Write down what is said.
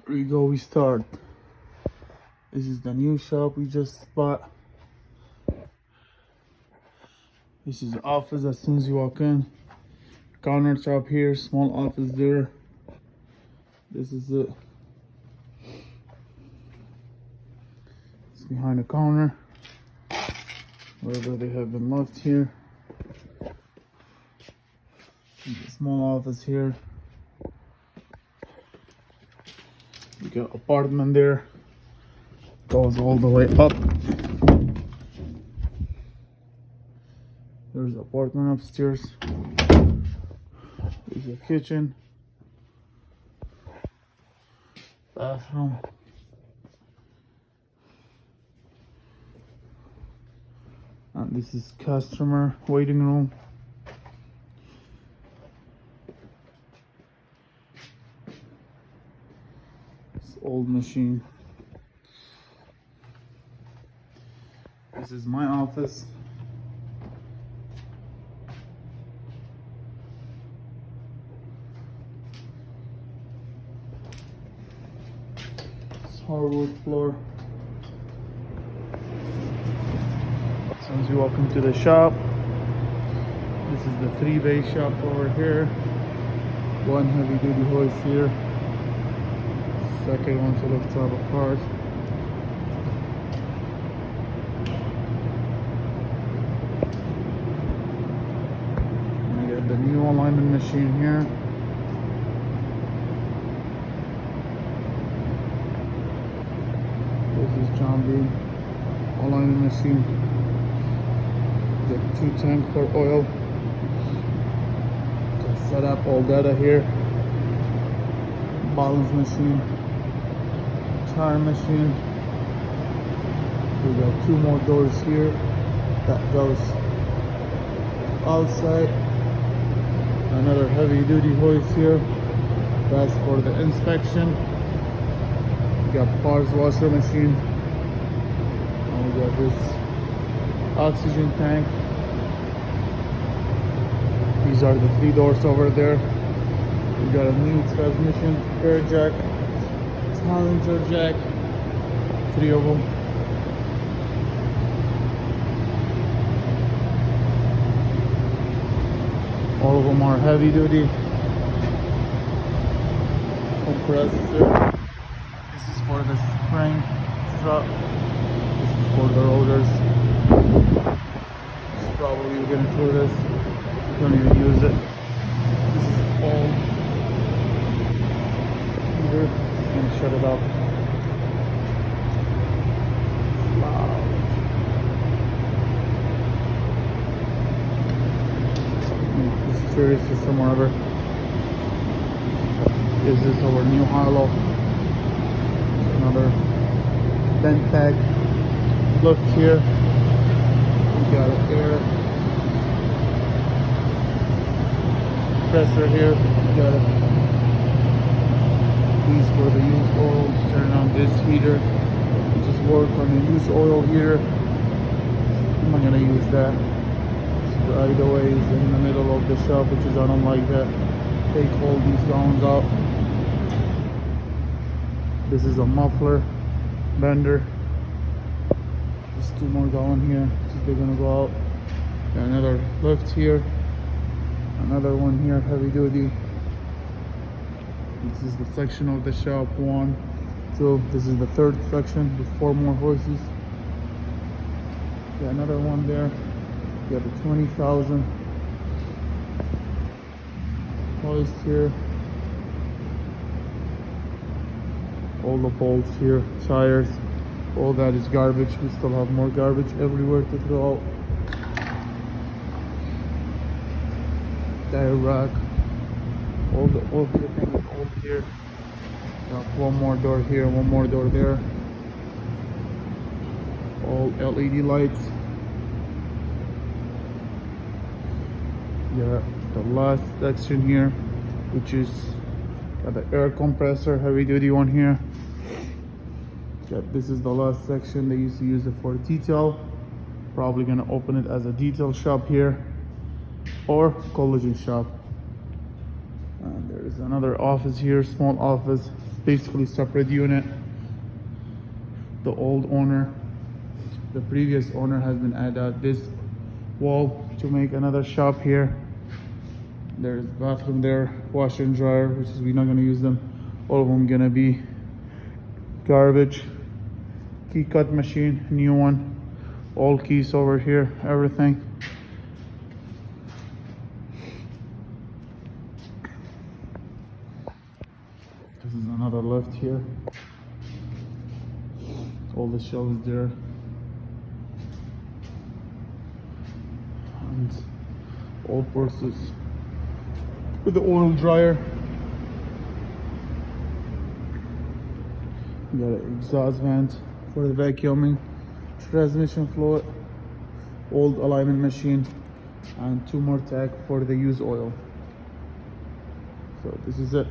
Here we go, we start. This is the new shop we just bought. This is the office as soon as you walk in. Countertop here, small office there. This is it. It's behind the counter. Wherever they have been left here. The small office here. We got apartment there. Goes all the way up. There's apartment upstairs. There's a kitchen. Bathroom. And this is customer waiting room. This old machine. This is my office. It's hardwood floor. As soon as you walk into the shop, this is the 3-bay shop over here. One heavy duty hoist here. Second one to lift up a cart. And we got the new alignment machine here. This is John B. alignment machine. Got 2 tanks for oil. Got set up all data here. Balance machine. Tire machine. We got 2 more doors here. That goes outside. Another heavy duty hoist here. That's for the inspection. We got parts washer machine. And we got this oxygen tank. These are the 3 doors over there. We got a new transmission, air jack, challenger jack, 3 of them. All of them are heavy duty. Compressor. This is for the spring strut. This is for the rotors. Probably we're gonna throw this. Don't even use it. This is all heater. Just gonna shut it off. Wow. This stereo system whatever. This is our new high-low. Another vent pack. Lift here. We got an air compressor here. We got it. These for the used oil. Just turn on this heater. Just work on the used oil here. I'm not gonna use that. Right away is in the middle of the shop, which is I don't like that. Take all these gallons out. This is a muffler bender. Just 2 more gallon here. They're gonna go out. Got another lift here. Another one here, heavy duty. This is the section of the shop. 1, 2. This is the 3rd section with 4 more hoists. Got another one there. Got the 20,000 hoist here. All the bolts here, tires. All that is garbage. We still have more garbage everywhere to throw out. Tire rack. All the everything is old here. Got 1 more door here, 1 more door there. All LED lights. Yeah, the last section here, which is got the air compressor, heavy duty one here. This is the last section. They used to use it for detail. Probably gonna open it as a detail shop here or collision shop. And there's There's another office here, small office, basically separate unit. The old owner, the previous owner has been added this wall to make another shop here. There's bathroom there, washer and dryer, which is we're not gonna use them. All of them gonna be garbage. Key cut machine, new one. All keys over here, everything. This is another lift here. All the shelves there. And all purses with the oil dryer. You got an exhaust vent for the vacuuming, transmission fluid, old alignment machine, and 2 more tag for the used oil. So this is it.